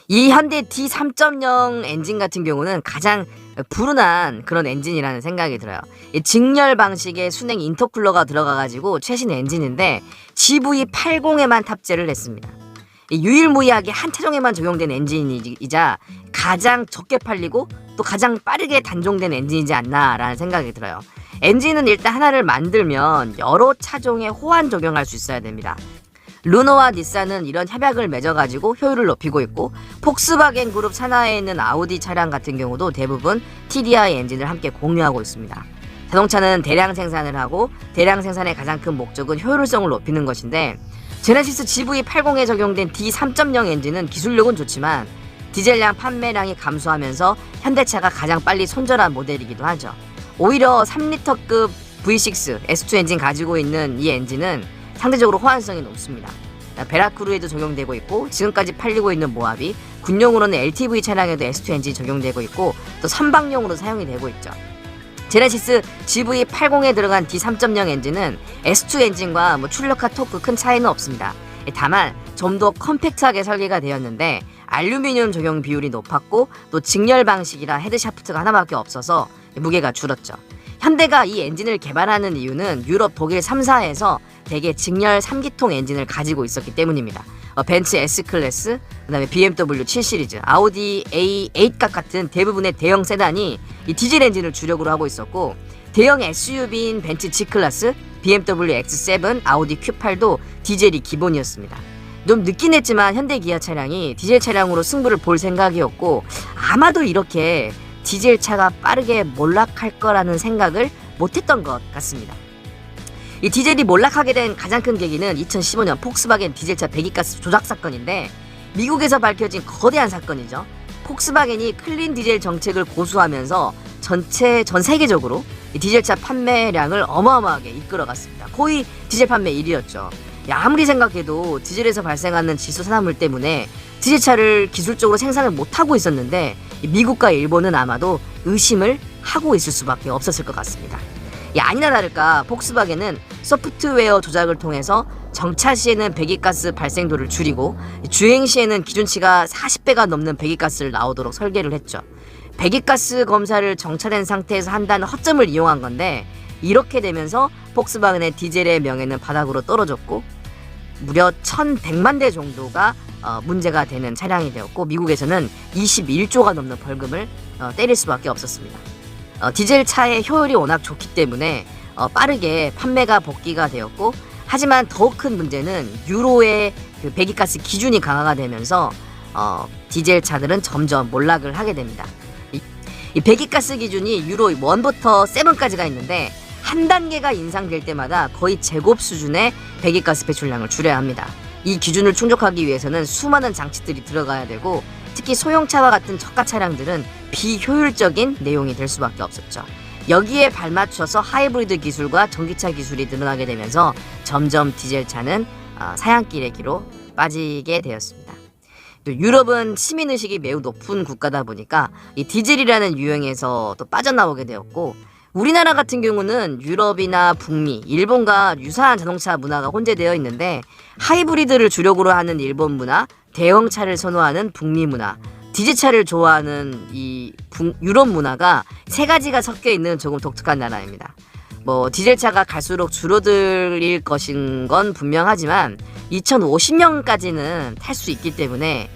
이 현대 D3.0 엔진 같은 경우는 가장 불운한 그런 엔진이라는 생각이 들어요. 이 직렬 방식의 순행 인터쿨러가 들어가가지고 최신 엔진인데 GV80에만 탑재를 했습니다. 유일무이하게 한 차종에만 적용된 엔진이자 가장 적게 팔리고 또 가장 빠르게 단종된 엔진이지 않나라는 생각이 들어요. 엔진은 일단 하나를 만들면 여러 차종에 호환 적용할 수 있어야 됩니다. 르노와 닛산은 이런 협약을 맺어가지고 효율을 높이고 있고, 폭스바겐 그룹 산하에 있는 아우디 차량 같은 경우도 대부분 TDI 엔진을 함께 공유하고 있습니다. 자동차는 대량 생산을 하고 대량 생산의 가장 큰 목적은 효율성을 높이는 것인데, 제네시스 GV80에 적용된 D3.0 엔진은 기술력은 좋지만 디젤량 판매량이 감소하면서 현대차가 가장 빨리 손절한 모델이기도 하죠. 오히려 3리터급 V6 S2 엔진 가지고 있는 이 엔진은 상대적으로 호환성이 높습니다. 베라크루에도 적용되고 있고, 지금까지 팔리고 있는 모하비, 군용으로는 LTV 차량에도 S2 엔진이 적용되고 있고, 또 선박용으로 사용이 되고 있죠. 제네시스 GV80에 들어간 D3.0 엔진은 S2 엔진과 출력과 토크 큰 차이는 없습니다. 다만 좀 더 컴팩트하게 설계가 되었는데 알루미늄 적용 비율이 높았고, 또 직렬 방식이라 헤드샤프트가 하나밖에 없어서 무게가 줄었죠. 현대가 이 엔진을 개발하는 이유는 유럽, 독일 3사에서 대개 직렬 3기통 엔진을 가지고 있었기 때문입니다. 벤츠 S클래스, 그 다음에 BMW 7시리즈, 아우디 A8각 같은 대부분의 대형 세단이 이 디젤 엔진을 주력으로 하고 있었고, 대형 SUV인 벤츠 G클래스, BMW X7, 아우디 Q8도 디젤이 기본이었습니다. 좀 늦긴 했지만 현대 기아 차량이 디젤 차량으로 승부를 볼 생각이었고, 아마도 이렇게 디젤 차가 빠르게 몰락할 거라는 생각을 못했던 것 같습니다. 이 디젤이 몰락하게 된 가장 큰 계기는 2015년 폭스바겐 디젤차 배기가스 조작 사건인데, 미국에서 밝혀진 거대한 사건이죠. 폭스바겐이 클린 디젤 정책을 고수하면서 전 세계적으로 이 디젤차 판매량을 어마어마하게 이끌어갔습니다. 거의 디젤 판매 1위였죠. 아무리 생각해도 디젤에서 발생하는 질소 산화물 때문에 디젤차를 기술적으로 생산을 못하고 있었는데, 미국과 일본은 아마도 의심을 하고 있을 수밖에 없었을 것 같습니다. 아니나 다를까 폭스바겐은 소프트웨어 조작을 통해서 정차 시에는 배기가스 발생도를 줄이고 주행 시에는 기준치가 40배가 넘는 배기가스를 나오도록 설계를 했죠. 배기가스 검사를 정차된 상태에서 한다는 허점을 이용한 건데, 이렇게 되면서 폭스바겐의 디젤의 명예는 바닥으로 떨어졌고, 무려 1100만 대 정도가 문제가 되는 차량이 되었고, 미국에서는 21조가 넘는 벌금을 때릴 수밖에 없었습니다. 디젤 차의 효율이 워낙 좋기 때문에 빠르게 판매가 복귀가 되었고, 하지만 더욱 큰 문제는 유로의 그 배기가스 기준이 강화가 되면서 디젤 차들은 점점 몰락을 하게 됩니다. 이 배기가스 기준이 유로 1부터 7까지가 있는데, 한 단계가 인상될 때마다 거의 제곱 수준의 배기가스 배출량을 줄여야 합니다. 이 기준을 충족하기 위해서는 수많은 장치들이 들어가야 되고, 특히 소형차와 같은 저가 차량들은 비효율적인 내용이 될 수밖에 없었죠. 여기에 발맞춰서 하이브리드 기술과 전기차 기술이 늘어나게 되면서 점점 디젤차는 사양길의 길로 빠지게 되었습니다. 또 유럽은 시민의식이 매우 높은 국가다 보니까 이 디젤이라는 유형에서 또 빠져나오게 되었고, 우리나라 같은 경우는 유럽이나 북미, 일본과 유사한 자동차 문화가 혼재되어 있는데, 하이브리드를 주력으로 하는 일본 문화, 대형차를 선호하는 북미 문화, 디젤차를 좋아하는 이 유럽 문화가 세 가지가 섞여 있는 조금 독특한 나라입니다. 디젤차가 갈수록 줄어들 것인 건 분명하지만 2050년까지는 탈 수 있기 때문에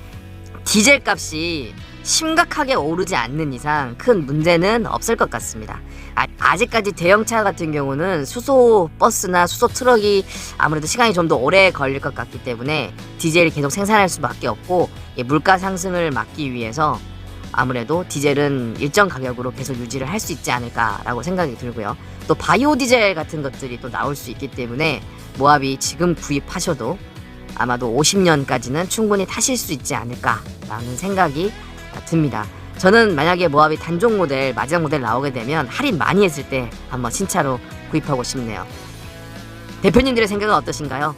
디젤 값이 심각하게 오르지 않는 이상 큰 문제는 없을 것 같습니다. 아직까지 대형차 같은 경우는 수소 버스나 수소 트럭이 아무래도 시간이 좀 더 오래 걸릴 것 같기 때문에 디젤을 계속 생산할 수밖에 없고, 물가 상승을 막기 위해서 아무래도 디젤은 일정 가격으로 계속 유지를 할 수 있지 않을까라고 생각이 들고요. 또 바이오 디젤 같은 것들이 또 나올 수 있기 때문에 모하비 지금 구입하셔도 아마도 50년까지는 충분히 타실 수 있지 않을까라는 생각이 듭니다. 저는 만약에 모하비 단종 모델, 마지막 모델 나오게 되면 할인 많이 했을 때 한번 신차로 구입하고 싶네요. 대표님들의 생각은 어떠신가요?